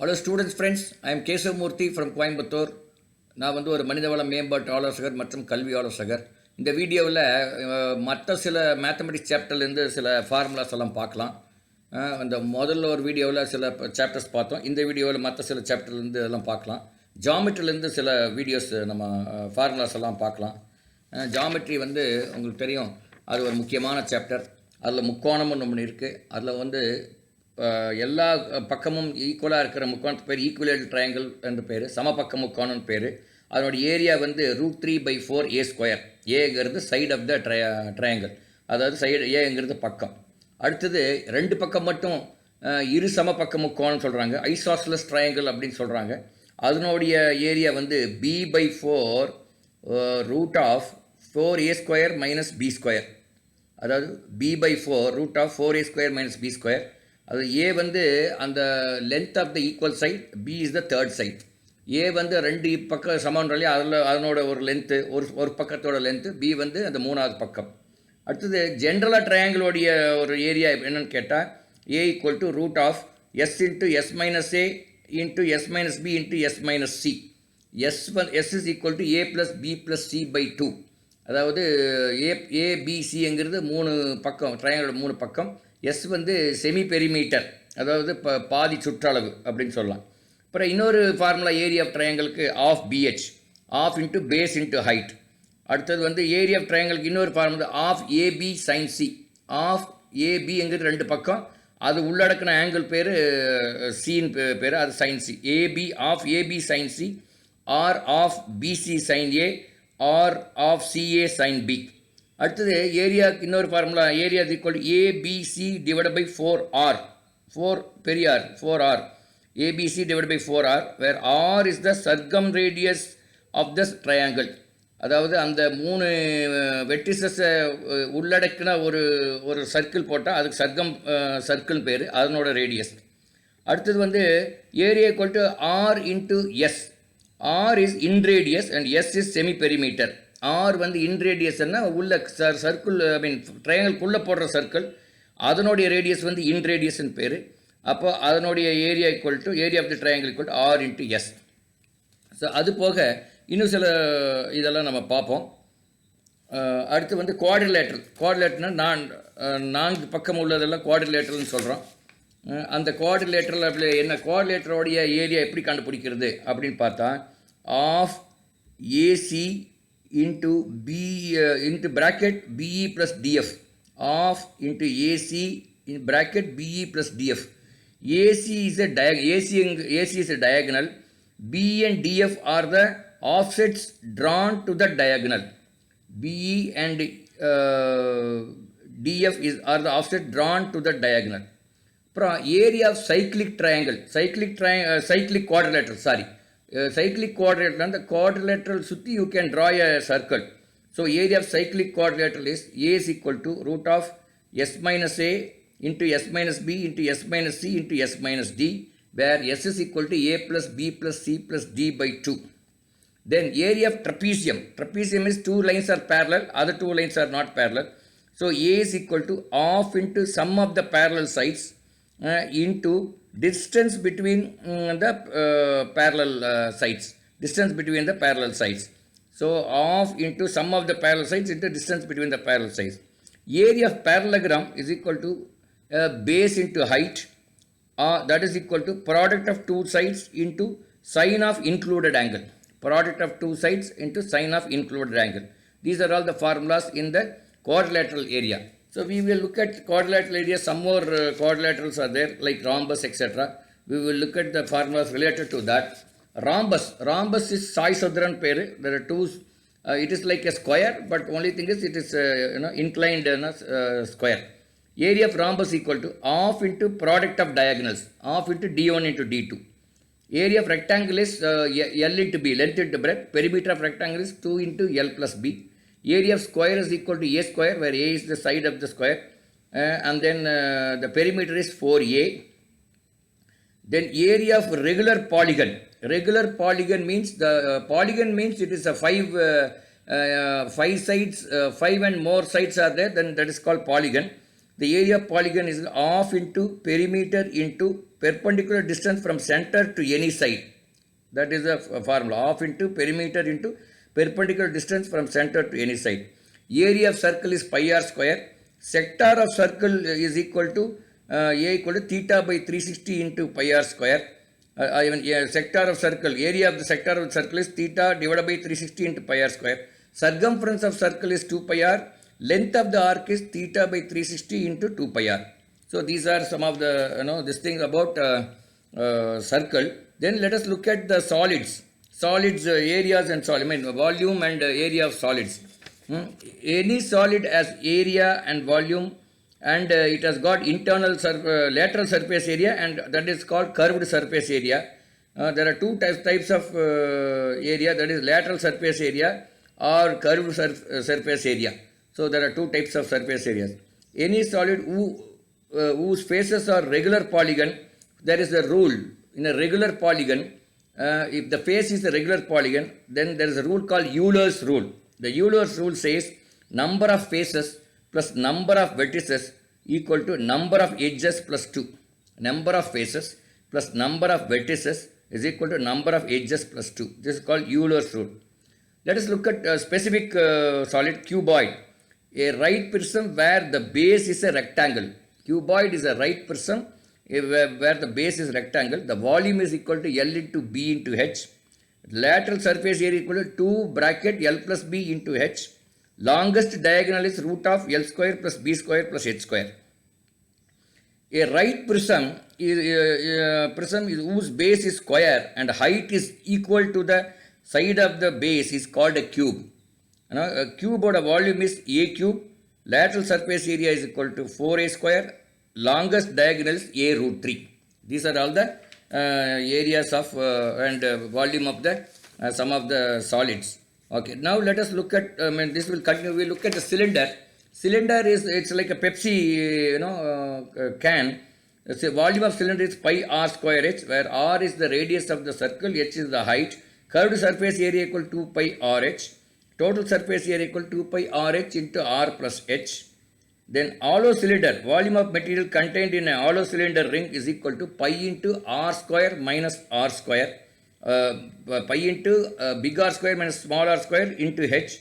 Hello students friends, I am Kesava Murthy from Coimbatore. நான் ஒரு மனிதவள மேம்பாட்டு ஆலோசகர் மற்றும் கல்வி ஆலோசகர். இந்த வீடியோவில் மற்ற சில மேத்தமெட்டிக்ஸ் சாப்டர்லேருந்து சில ஃபார்முலாஸ் எல்லாம் பார்க்கலாம். அந்த முதல்ல ஒரு வீடியோவில் சில சாப்டர்ஸ் பார்த்தோம். இந்த வீடியோவில் மற்ற சில சாப்டர்லேருந்து எல்லாம் பார்க்கலாம். ஜாமெட்ரிலேருந்து சில வீடியோஸ் நம்ம ஃபார்முலாஸ் எல்லாம் பார்க்கலாம். ஜாமெட்ரி உங்களுக்கு தெரியும், அது ஒரு முக்கியமான சாப்டர். அதில் முக்கோணம்னு ஒன்று இருக்குது. அதில் எல்லா பக்கமும் ஈக்குவலாக இருக்கிற முக்கோணத்து பேர் ஈக்குவலேட்டர் ட்ரையாங்கிள் என்று பேர், சமபக்க முக்கோணம்னு பேர். அதனுடைய ஏரியா √3/4 A². ஏங்கிறது சைடு ஆஃப் த ட்ரையாங்கிள், அதாவது சைடு ஏங்கிறது பக்கம். அடுத்தது ரெண்டு பக்கம் மட்டும் இரு சமபக்க முக்கோணம் சொல்கிறாங்க, ஐசாஸ்லஸ் ட்ரையாங்கிள் அப்படின்னு சொல்கிறாங்க. அதனுடைய ஏரியா B/4 √4A² - B². அதாவது B/4 √4A² - B². அது ஏ அந்த length of the equal side, B is the third side. A ரெண்டு பக்கம் சமன்றலையே, அதனோட ஒரு லென்த்து, ஒரு பக்கத்தோட லென்த்து. பி அந்த மூணாவது பக்கம். அடுத்தது ஜென்ரலாக ட்ரையாங்கிளோடைய ஒரு ஏரியா என்னென்னு கேட்டால் A = √S × S - A × S - B × S - C. S is equal to A + B + C/2. அதாவது ஏபிசிங்கிறது மூணு பக்கம், ட்ரையாங்கிளோட மூணு பக்கம். எஸ் செமி பெரிமீட்டர், அதாவது பாதி சுற்றளவு அப்படின்னு சொல்லலாம். அப்புறம் இன்னொரு ஃபார்முலா ஏரியா ஆஃப் ட்ரையாங்கிளுக்கு half BH, half into base into height. அடுத்தது ஏரியா ஆஃப் ட்ரையாங்கிளுக்கு இன்னொரு formula half AB sine C. Half ஏபிங்கிறது ரெண்டு பக்கம், அது உள்ளடக்கின ஆங்கிள் பேர் சின்னு பேர், அது sine C. AB half AB sine C, or half BC sine A, or half CA sine B. அடுத்தது ஏரியாவுக்கு இன்னொரு formula, area is equal to ABC divided by 4R. 4 பெரிய R, 4R. ABC divided by 4R, where R is the circumradius of the triangle. அதாவது அந்த மூணு வெர்டிசஸை உள்ளடக்கின ஒரு circle போட்டால் அதுக்கு சர்க்கிள் பேர், அதனோட ரேடியஸ். அடுத்தது area equal to R into S. R is inradius and S is semi perimeter. R இன்ரேடியஸ்ன்னா உள்ள சர்க்கிள், ஐ மீன் ட்ரையாங்கிள்குள்ளே போடுற சர்க்கிள், அதனுடைய ரேடியஸ் இன்ரேடியஸ்ன்னு பேர். அப்போ அதனுடைய area equal to area of the triangle equal to R into S. So அது போக இன்னும் சில இதெல்லாம் நம்ம பார்ப்போம். அடுத்து குவாட்ரிலேட்டரல் நான்கு பக்கம் உள்ளதெல்லாம் குவாட்ரிலேட்டரல்னு சொல்கிறோம். அந்த குவாட்ரிலேட்டரல் அப்படி என்ன, குவாட்ரிலேட்டரோடைய ஏரியா எப்படி கண்டுபிடிக்கிறது அப்படின்னு பார்த்தா, of AC into B into bracket BE plus DF, of into AC in bracket BE plus DF. AC is a diagonal. B and DF are the offsets drawn to the diagonal. BE and DF are the offset drawn to the diagonal. Area of cyclic quadrilateral, cyclic quadrilateral, and the quadrilateral sutti you can draw a circle. So area of cyclic quadrilateral is A is equal to √S - A into S - B into S - C into S - D, where S is equal to A plus B plus C plus D by 2. Then area of trapezium is two lines are parallel, other two lines are not parallel. So A is equal to half into sum of the parallel sides into distance between the parallel sides. So half into sum of the parallel sides into distance between the parallel sides. Area of parallelogram is equal to base into height, that is equal to product of two sides into sine of included angle. These are all the formulas in the quadrilateral area. So we will look at quadrilateral area. Some more quadrilaterals are there, like rhombus, etc. We will look at the formulas related to that. Rhombus is Sai-Sadran pair. There are two. It is like a square, but only thing is it is inclined square. Area of rhombus equal to half into product of diagonals, half into D1 into D2. Area of rectangle is L into B, length into breadth. Perimeter of rectangle is 2 into L plus B. Area of square is equal to A square, where A is the side of the square, and then the perimeter is 4A. Then area of regular polygon. Regular polygon means it is a five sides, five and more sides are there, then that is called polygon. the area of polygon is half into perimeter into perpendicular distance from center to any side. That is the formula. Half into perimeter into perpendicular distance from center to any side. Area of circle is pi r square. Sector of circle is equal to A equal to theta by 360 into pi r square. Sector of circle, area of the sector of the circle is theta divided by 360 into pi r square. Circumference of circle is 2 pi r. Length of the arc is theta by 360 into 2 pi r. So these are some of the this thing about circle. Then let us look at the solids. Solids areas and solid. I mean volume and area of solids. Any solid has area and volume, and it has got internal lateral surface area, and that is called curved surface area. There are two types of area, that is lateral surface area or curved surface area. So there are two types of surface areas. Any solid whose faces are regular polygon, there is a rule. In a regular polygon, if the face is a regular polygon, then there is a rule called Euler's rule. The Euler's rule says number of faces plus number of vertices equal to number of edges plus 2. Number of faces plus number of vertices is equal to number of edges plus 2. This is called Euler's rule. Let us look at a specific solid, cuboid. A right prism where the base is a rectangle. Cuboid is a right prism where the base is rectangle. The volume is equal to L into B into H. Lateral surface area equal to 2 bracket L plus B into H. Longest diagonal is root of L square plus B square plus H square. A right prism is whose base is square and height is equal to the side of the base is called a cube. A cube or a volume is A cube. Lateral surface area is equal to 4A square. Longest diagonal is A root 3. These are all the areas of and volume of the some of the solids. Okay, now let us look at, this will continue, we look at the cylinder. Cylinder is, it's like a Pepsi, can. The volume of cylinder is pi r square h, where r is the radius of the circle, h is the height. Curved surface area equal to 2 pi r h. Total surface area equal to 2 pi r h into r plus h. Then hollow cylinder, volume of material contained in a hollow cylinder ring is equal to pi into r square minus r square. Pi into big R square minus small r square into h.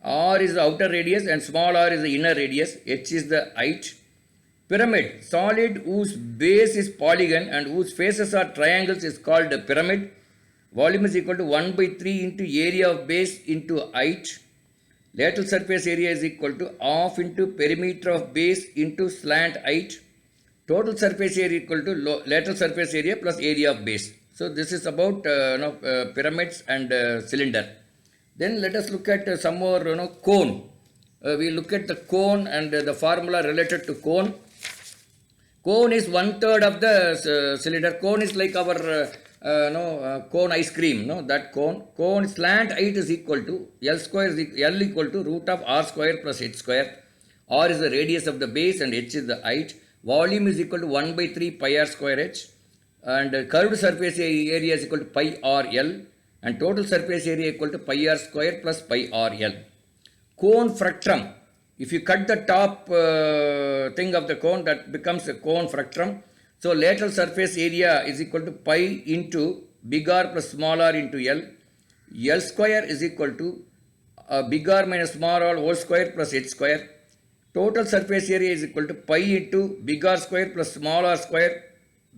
R is the outer radius and small r is the inner radius. H is the height. Pyramid, solid whose base is polygon and whose faces are triangles is called a pyramid. Volume is equal to 1 by 3 into area of base into height. Lateral surface area is equal to half into perimeter of base into slant height. Total surface area equal to lateral surface area plus area of base. So this is about pyramids and cylinder. Then let us look at some more cone. We look at the cone and the formula related to cone. Cone is 1/3 of the cylinder. Cone is like our cone ice cream. That cone. Cone slant height is equal to L square is L equal to root of r square plus h square. R is the radius of the base and h is the height. Volume is equal to 1 by 3 pi r square h. And curved surface area is equal to pi r L. And total surface area equal to pi r square plus pi r L. Cone fructum. If you cut the top thing of the cone, that becomes a cone fructum. So lateral surface area is equal to pi into big R plus small r into L. L square is equal to big R minus small r whole square plus h square. Total surface area is equal to pi into big R square plus small r square,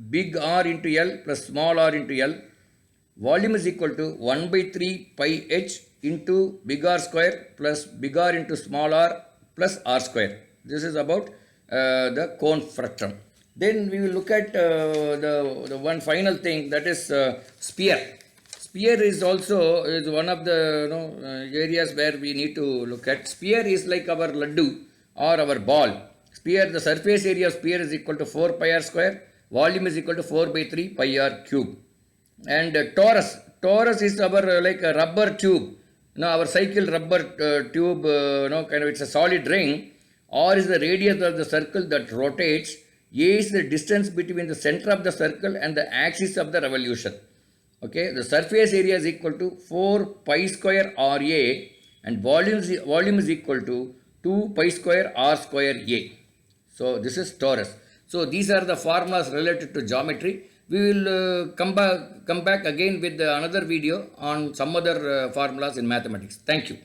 big R into L plus small r into L. Volume is equal to 1 by 3 pi h into big R square plus big R into small r plus r square. This is about the cone fructum. Then we will look at the one final thing, that is sphere. Sphere is also one of the areas where we need to look at. Sphere is like our laddu or our ball. Sphere, the surface area of sphere is equal to 4 pi r square. Volume is equal to 4 by 3 pi r cube. And torus. Torus is our like a rubber tube. Our cycle rubber tube, kind of it's a solid ring. R is the radius of the circle that rotates. A is the distance between the center of the circle and the axis of the revolution. Okay, the surface area is equal to 4 pi square RA and volume is equal to 2 pi square R square A. So this is torus. So these are the formulas related to geometry. We will come back again with another video on some other formulas in mathematics. Thank you.